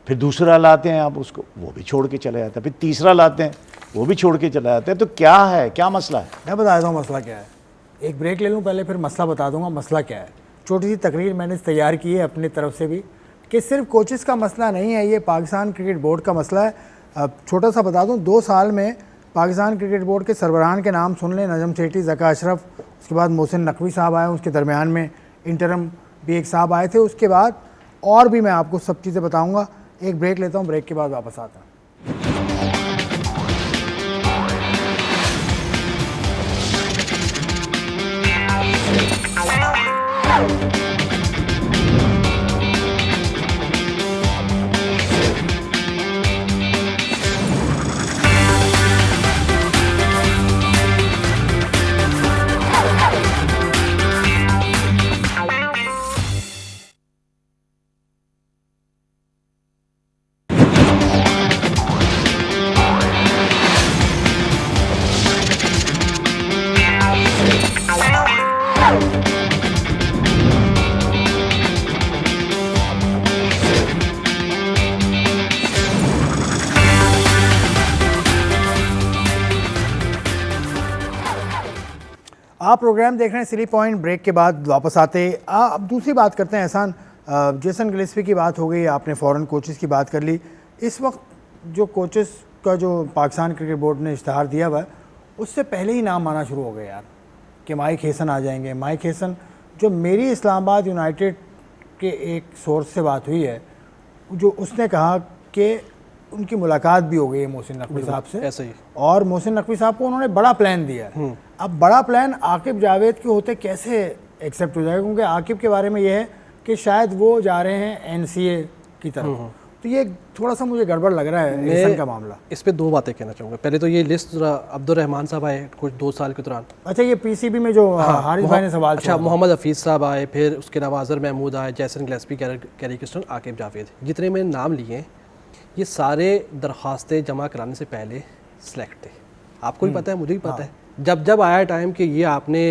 फिर दूसरा लाते हैं आप उसको, वो भी छोड़ के चले जाता है, फिर तीसरा लाते हैं, वो भी छोड़ के चला जाता है। तो क्या है, क्या मसला है? मैं बता देता हूँ मसला क्या है। एक ब्रेक ले लूँ पहले, फिर मसला बता दूंगा मसला क्या है। छोटी सी तकरीर मैंने तैयार की है अपनी तरफ से भी कि सिर्फ कोचेस का मसला नहीं है, ये पाकिस्तान क्रिकेट बोर्ड का मसला है। अब छोटा सा बता दूं, 2 साल में पाकिस्तान क्रिकेट बोर्ड के सरबराहान के नाम सुन लें, नजम सेठी, ज़का अशरफ, उसके बाद मोहसिन नकवी साहब आए, उसके दरमियान में इंटरम भी एक साहब आए थे, उसके बाद और भी मैं आपको सब चीज़ें बताऊँगा। एक ब्रेक लेता हूँ, ब्रेक के बाद वापस आता हूँ। आप प्रोग्राम देख रहे हैं सिली पॉइंट। ब्रेक के बाद वापस आते अब दूसरी बात करते हैं। एहसान, जेसन गिलेस्पी की बात हो गई, आपने फ़ॉरेन कोचेस की बात कर ली। इस वक्त जो कोचेस का जो पाकिस्तान क्रिकेट बोर्ड ने इश्तहार दिया हुआ है, उससे पहले ही नाम आना शुरू हो गए यार कि माइक हेसन आ जाएंगे। माइक हेसन, जो मेरी इस्लामाबाद यूनाइटेड के एक सोर्स से बात हुई है, जो उसने कहा कि उनकी मुलाकात भी हो गई है मोहसिन नकवी साहब से, ऐसे ही, और मोहसिन नकवी साहब को उन्होंने बड़ा प्लान दिया है। अब बड़ा प्लान आकिब जावेद के होते कैसे एक्सेप्ट हो जाएगा, क्योंकि आकिब के बारे में ये है कि शायद वो जा रहे हैं NCA की तरफ। तो ये थोड़ा सा मुझे गड़बड़ लग रहा है हेसन का मामला। इस पे 2 बातें कहना चाहूँगा। पहले तो ये लिस्ट अब्दुल रहमान साहब आए कुछ 2 साल के दौरान। अच्छा, ये PCB में जो हारिस भाई ने सवाल अच्छा, मोहम्मद हफीज़ साहब आए, फिर उसके अलावा अजहर महमूद आए, जैसन गिलेस्पी, कैरी किस्टन, आकिब जावेद, जितने मैंने नाम लिए ये सारे दरख्वास्तें जमा कराने से पहले सेलेक्ट थे। आपको भी पता है, मुझे भी पता है। जब आया टाइम कि ये आपने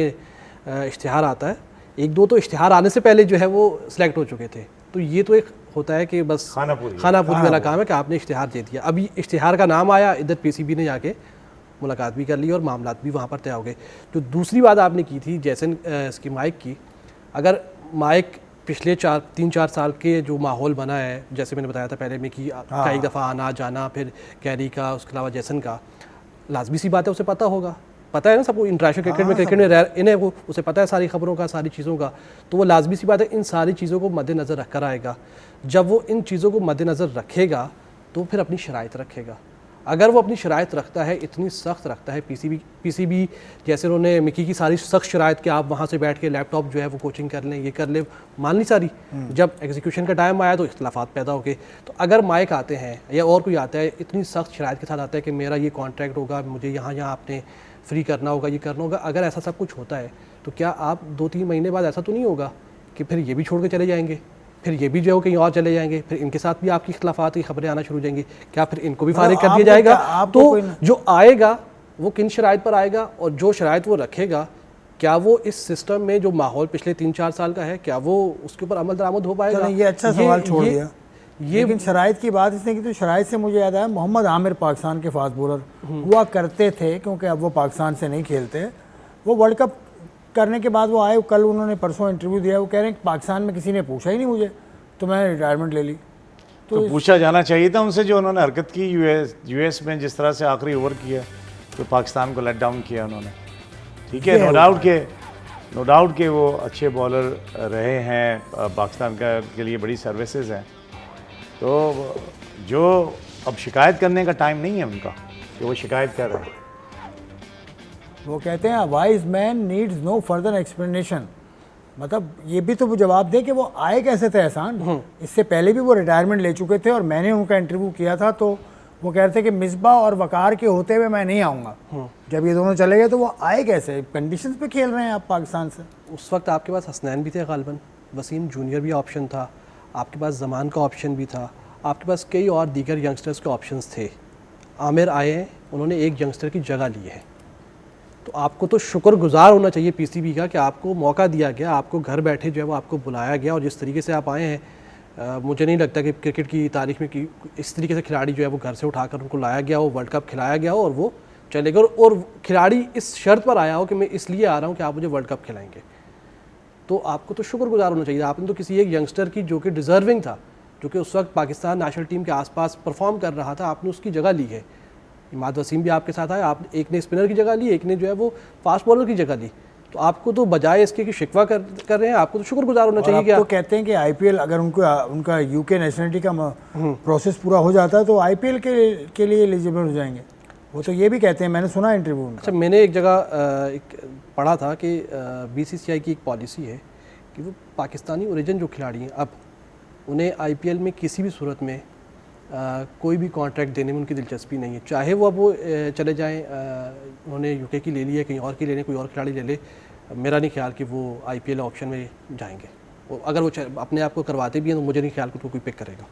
इश्तिहार आता है, 1-2 तो इश्तिहार आने से पहले जो है वो सिलेक्ट हो चुके थे। तो ये तो एक होता है कि बस खानापुरी वाला काम है कि आपने इश्तिहार दे दिया। अभी इश्तिहार का नाम आया, इधर PCB ने जाके मुलाकात भी कर ली और मामलात भी वहाँ पर तय हो गए। जो दूसरी बात आपने की थी जैसन इसकी माइक की, अगर माइक पिछले 3-4 साल के जो माहौल बना है, जैसे मैंने बताया था पहले में कि का एक दफ़ा आना जाना, फिर कैरी का, उसके अलावा जैसन का, लाजमी सी बात है उसे पता होगा। पता है ना सबको, इंटरनेशनल क्रिकेट में इन्हें वो उसे पता है सारी खबरों का, सारी चीज़ों का। तो वो लाजमी सी बात है इन सारी चीज़ों को मद्देनज़र रख कर आएगा। जब वो इन चीज़ों को मद्देनज़र रखेगा तो फिर अपनी शराइत रखेगा। अगर वो अपनी शराइत रखता है, इतनी सख्त रखता है, PCB जैसे उन्होंने मिकी की सारी सख्त शराइत कि आप वहाँ से बैठ के लैपटॉप जो है वो कोचिंग कर लें, ये कर लें, मान ली सारी। जब एग्जीक्यूशन का टाइम आया तो इख्तलाफात पैदा हो गए। तो अगर माइक आते हैं या और कोई आता है, इतनी सख्त शराइत के साथ आता है कि मेरा ये कॉन्ट्रैक्ट होगा, मुझे यहाँ आपने फ्री करना होगा, ये करना होगा, अगर ऐसा सब कुछ होता है तो क्या आप 2-3 महीने बाद ऐसा तो नहीं होगा कि फिर ये भी छोड़ के चले जाएंगे, फिर ये भी जो कहीं और चले जाएंगे, फिर इनके साथ भी आपकी इख्तलाफात की खबरें आना शुरू हो जाएंगी, क्या फिर इनको भी फारिग कर दिया जाएगा? तो जो आएगा वो किन शराइत पर आएगा और जो शराइत वो रखेगा, क्या वो इस सिस्टम में जो माहौल पिछले 3-4 साल का है, क्या वो उसके ऊपर अमल दरामद हो पाएगा? ये अच्छा सवाल छोड़ दिया। लेकिन शराइत की बात इसने की, तो शराइत से मुझे याद आया मोहम्मद आमिर पाकिस्तान के फास्ट बॉलर हुआ करते थे, क्योंकि अब वो पाकिस्तान से नहीं खेलते। वो वर्ल्ड कप करने के बाद वो आए, कल उन्होंने परसों इंटरव्यू दिया, वो कह रहे हैं पाकिस्तान में किसी ने पूछा ही नहीं मुझे, तो मैंने रिटायरमेंट ले ली। तो पूछा जाना चाहिए था उनसे, जो उन्होंने हरकत की US में, जिस तरह से आखिरी ओवर किया तो पाकिस्तान को लेट डाउन किया उन्होंने। ठीक है, नो डाउट के वो अच्छे बॉलर रहे हैं, पाकिस्तान के लिए बड़ी सर्विसेज हैं। तो जो अब शिकायत करने का टाइम नहीं है उनका कि वो शिकायत कर रहे हैं। वो कहते हैं wise man needs no further explanation. मतलब ये भी तो वो जवाब दे कि वो आए कैसे थे एहसान। इससे पहले भी वो रिटायरमेंट ले चुके थे और मैंने उनका इंटरव्यू किया था, तो वो कह रहे थे कि मिसबा और वकार के होते हुए मैं नहीं आऊँगा। जब ये दोनों चले गए तो वो आए कैसे? कंडीशंस पे खेल रहे हैं आप पाकिस्तान से। उस वक्त आपके पास हसनैन भी थे गालिबन, वसीम जूनियर भी ऑप्शन था, आपके पास ज़मान का ऑप्शन भी था, आपके पास कई और दीगर यंगस्टर्स के ऑप्शंस थे। आमिर आए हैं, उन्होंने एक यंगस्टर की जगह ली है। तो आपको तो शुक्रगुजार होना चाहिए PCB का कि आपको मौका दिया गया, आपको घर बैठे जो है वो आपको बुलाया गया, और जिस तरीके से आप आए हैं मुझे नहीं लगता कि क्रिकेट की तारीख में कि इस तरीके से खिलाड़ी जो है वो घर से उठाकर उनको लाया गया हो, वर्ल्ड कप खिलाया गया हो और वो चले गए, और खिलाड़ी इस शर्त पर आया हो कि मैं इसलिए आ रहा हूँ कि आप मुझे वर्ल्ड कप खिलाएंगे, तो आपको तो शुक्रगुजार होना चाहिए। आपने तो किसी एक यंगस्टर की जो कि डिज़र्विंग था, जो कि उस वक्त पाकिस्तान नेशनल टीम के आसपास परफॉर्म कर रहा था, आपने उसकी जगह ली है। इमाद वसीम भी आपके साथ आए, आप एक ने स्पिनर की जगह ली, एक ने जो है वो फास्ट बॉलर की जगह ली, तो आपको तो बजाय इसके कि शिकवा कर रहे हैं, आपको तो शुक्रगुजार होना चाहिए। आप तो कहते हैं कि आईपीएल अगर उनका यूके नेशनलिटी का प्रोसेस पूरा हो जाता है तो आईपीएल के लिए एलिजिबल हो जाएंगे, वो तो ये भी कहते हैं, मैंने सुना इंटरव्यू में। अच्छा, मैंने एक जगह एक पढ़ा था कि बीसीसीआई की एक पॉलिसी है कि वो पाकिस्तानी ओरिजिन जो खिलाड़ी हैं अब उन्हें आईपीएल में किसी भी सूरत में कोई भी कॉन्ट्रैक्ट देने में उनकी दिलचस्पी नहीं है, चाहे वो अब वो चले जाएं, उन्होंने यूके की ले ली है, कहीं और की लेने, कोई और खिलाड़ी ले ले, मेरा नहीं ख्याल कि वो आईपीएल ऑप्शन में जाएंगे। और अगर वो अपने आप को करवाते भी हैं तो मुझे नहीं ख्याल कि उनको कोई पिक करेगा।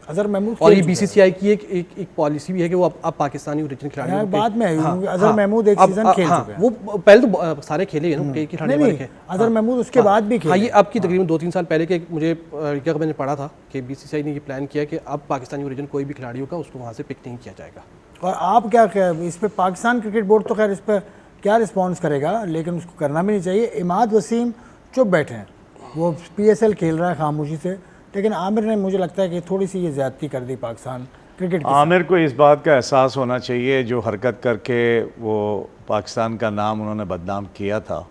अजहर महमूद और ये बीसीसीआई की एक पॉलिसी भी है कि वो अब पाकिस्तानी ओरिजिन खिलाड़ियों बाद में अजहर महमूद एक सीजन खेल चुके हैं, वो पहले तो सारे खेले हैं ना, कई खिलाड़ी नहीं, अजहर महमूद उसके बाद भी खेले। हाँ, ये अब की तकरीबन 2-3 साल पहले के मुझे क्या मैंने पढ़ा था कि बीसीसीआई ने ये प्लान किया कि अब पाकिस्तानी ओरिजिन कोई भी खिलाड़ियों का उसको वहाँ से पिक नहीं किया जाएगा। और आप क्या इस पर पाकिस्तान क्रिकेट बोर्ड तो खैर इस पर क्या रिस्पॉन्स करेगा, लेकिन उसको करना भी नहीं चाहिए। इमाद वसीम चुप बैठे हैं, वो पीएसएल खेल रहा है खामोशी से, लेकिन आमिर ने मुझे लगता है कि थोड़ी सी ये ज़्यादती कर दी पाकिस्तान क्रिकेट की। आमिर को इस बात का एहसास होना चाहिए, जो हरकत करके वो पाकिस्तान का नाम उन्होंने बदनाम किया था,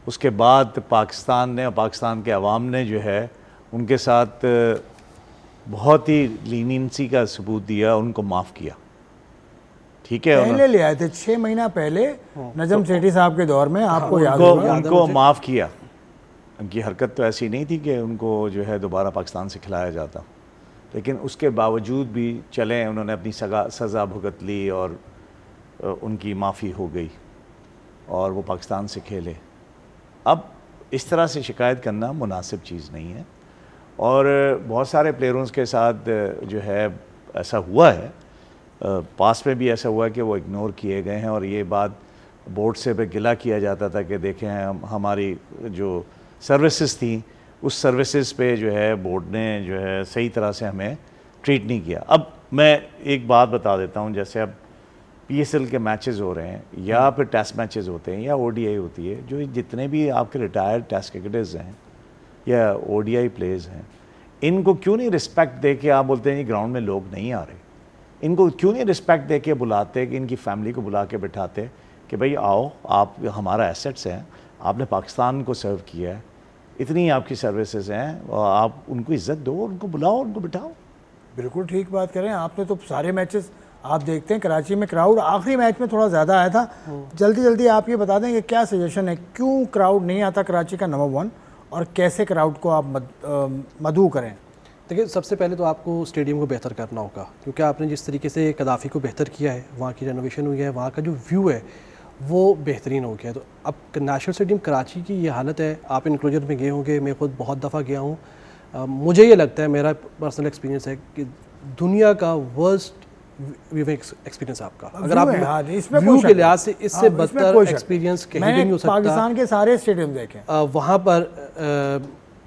उसके बाद पाकिस्तान ने और पाकिस्तान के अवाम ने जो है उनके साथ बहुत ही लीनियंसी का सबूत दिया, उनको माफ़ किया। ठीक है, पहले ले आए थे 6 महीना पहले नजम सेठी साहब के दौर में, आपको याद होगा, उनको माफ़ किया। उनकी हरकत तो ऐसी नहीं थी कि उनको जो है दोबारा पाकिस्तान से खिलाया जाता, लेकिन उसके बावजूद भी चले, उन्होंने अपनी सज़ा भुगत ली और उनकी माफ़ी हो गई और वो पाकिस्तान से खेले। अब इस तरह से शिकायत करना मुनासिब चीज़ नहीं है, और बहुत सारे प्लेयरों के साथ जो है ऐसा हुआ है, पास में भी ऐसा हुआ है कि वो इग्नोर किए गए हैं, और ये बात बोर्ड से भी गिला किया जाता था कि देखें हमारी जो सर्विसेज थी उस सर्विसेज पे जो है बोर्ड ने जो है सही तरह से हमें ट्रीट नहीं किया। अब मैं एक बात बता देता हूँ, जैसे अब पीएसएल के मैचेस हो रहे हैं या फिर टेस्ट मैचेस होते हैं या ओडीआई होती है, जो जितने भी आपके रिटायर्ड टेस्ट क्रिकेटर्स हैं या ओडीआई प्लेयर्स हैं, इनको क्यों नहीं रिस्पेक्ट दे के आप बोलते हैं ये ग्राउंड में लोग नहीं आ रहे, इनको क्यों नहीं रिस्पेक्ट दे के बुलाते, कि इनकी फैमिली को बुला के बिठाते कि भाई आओ, आप हमारा एसेट्स हैं, आपने पाकिस्तान को सर्व किया है, इतनी आपकी सर्विसेज हैं, और आप उनको इज्जत दो, उनको बुलाओ, उनको बिठाओ। बिल्कुल ठीक बात करें आपने। तो सारे मैचेस आप देखते हैं, कराची में क्राउड आखिरी मैच में थोड़ा ज़्यादा आया था। जल्दी आप ये बता दें कि क्या सजेशन है, क्यों क्राउड नहीं आता कराची का नंबर 1, और कैसे क्राउड को आप मदऊ करें? देखिए, सबसे पहले तो आपको स्टेडियम को बेहतर करना होगा, क्योंकि आपने जिस तरीके से कदाफ़ी को बेहतर किया है, वहाँ की रेनोवेशन हुई है, वहाँ का जो व्यू है वो बेहतरीन हो गया है। तो अब नेशनल स्टेडियम कराची की ये हालत है, आप इनक्लोजर में गए होंगे, मैं खुद बहुत दफ़ा गया हूँ, मुझे ये लगता है, मेरा पर्सनल एक्सपीरियंस है कि दुनिया का वर्स्ट व्यूइंग एक्सपीरियंस आपका, अगर आप व्यू के लिहाज से इससे बदतर एक्सपीरियंस कहीं भी नहीं हो सकता। पाकिस्तान के सारे स्टेडियम देखे वहाँ पर,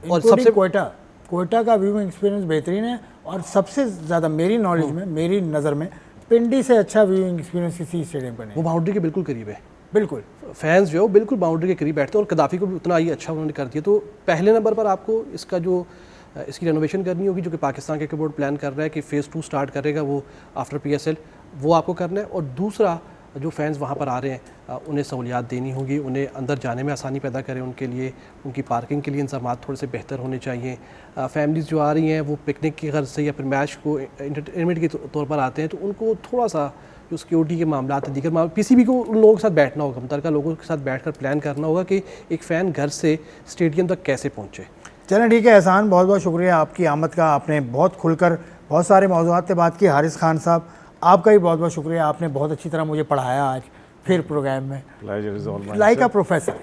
और सबसे कोयटा का व्यूइंग एक्सपीरियंस बेहतरीन है, और सबसे ज़्यादा मेरी नॉलेज में, मेरी नज़र में पिंडी से अच्छा व्यूइंग एक्सपीरियंस किसी स्टेडियम का नहीं। वो बाउंड्री के बिल्कुल करीब है, बिल्कुल फैंस जो है बिल्कुल बाउंड्री के करीब बैठते हैं, और कदाफ़ी को भी उतना ही अच्छा उन्होंने कर दिया। तो पहले नंबर पर आपको इसकी रेनोवेशन करनी होगी, जो कि पाकिस्तान क्रिकेट बोर्ड प्लान कर रहा है कि फ़ेज़ 2 स्टार्ट करेगा वो आफ्टर पीएसएल, वो आपको करना है। और दूसरा, जो फैंस वहाँ पर आ रहे हैं उन्हें सहूलियात देनी होगी, उन्हें अंदर जाने में आसानी पैदा करें, उनके लिए उनकी पार्किंग के लिए इंतजाम थोड़े से बेहतर होने चाहिए। फैमिलीज़ जो आ रही हैं वो पिकनिक की गर्ज से या फिर मैच को एंटरटेनमेंट के तौर पर आते हैं, तो उनको थोड़ा सा जो सिक्योरिटी के मामला हैं, दीगर मामले, पीसीबी को उन लोगों के साथ बैठना होगा, मुतल्लिका लोगों के साथ बैठकर प्लान करना होगा कि एक फ़ैन घर से स्टेडियम तक कैसे पहुँचे। चलें ठीक है एहसान, बहुत बहुत शुक्रिया आपकी आमद का, आपने बहुत खुलकर बहुत सारे मौज़ूआत पे बात की। हारिस खान साहब, आपका भी बहुत बहुत शुक्रिया, आपने बहुत अच्छी तरह मुझे पढ़ाया आज फिर प्रोग्राम में, लाइक अ प्रोफेसर,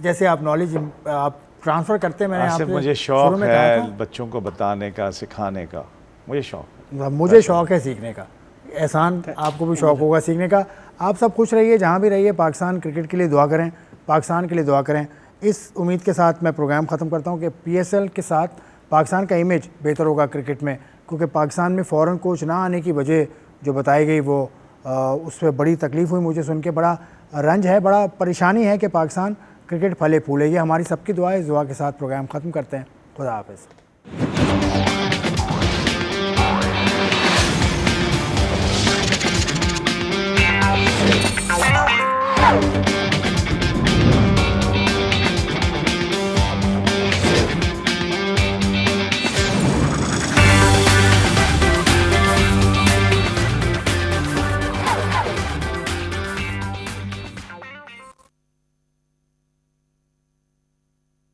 जैसे आप नॉलेज आप ट्रांसफ़र करते हैं। मैंने आपसे मुझे शौक है बच्चों को बताने का, सिखाने का, मुझे शौक है सीखने का। एहसान, आपको भी शौक होगा सीखने का। आप सब खुश रहिए, जहाँ भी रहिए, पाकिस्तान क्रिकेट के लिए दुआ करें, पाकिस्तान के लिए दुआ करें। इस उम्मीद के साथ मैं प्रोग्राम ख़त्म करता हूँ कि पीएसएल के साथ पाकिस्तान का इमेज बेहतर होगा क्रिकेट में, क्योंकि पाकिस्तान में फ़ॉरेन कोच ना आने की वजह जो बताई गई वो उस पर बड़ी तकलीफ़ हुई मुझे सुन के, बड़ा रंज है, बड़ा परेशानी है कि पाकिस्तान क्रिकेट फले फूले। ये हमारी सबकी दुआ है। इस दुआ के साथ प्रोग्राम ख़त्म करते हैं। खुदा हाफ़िज़।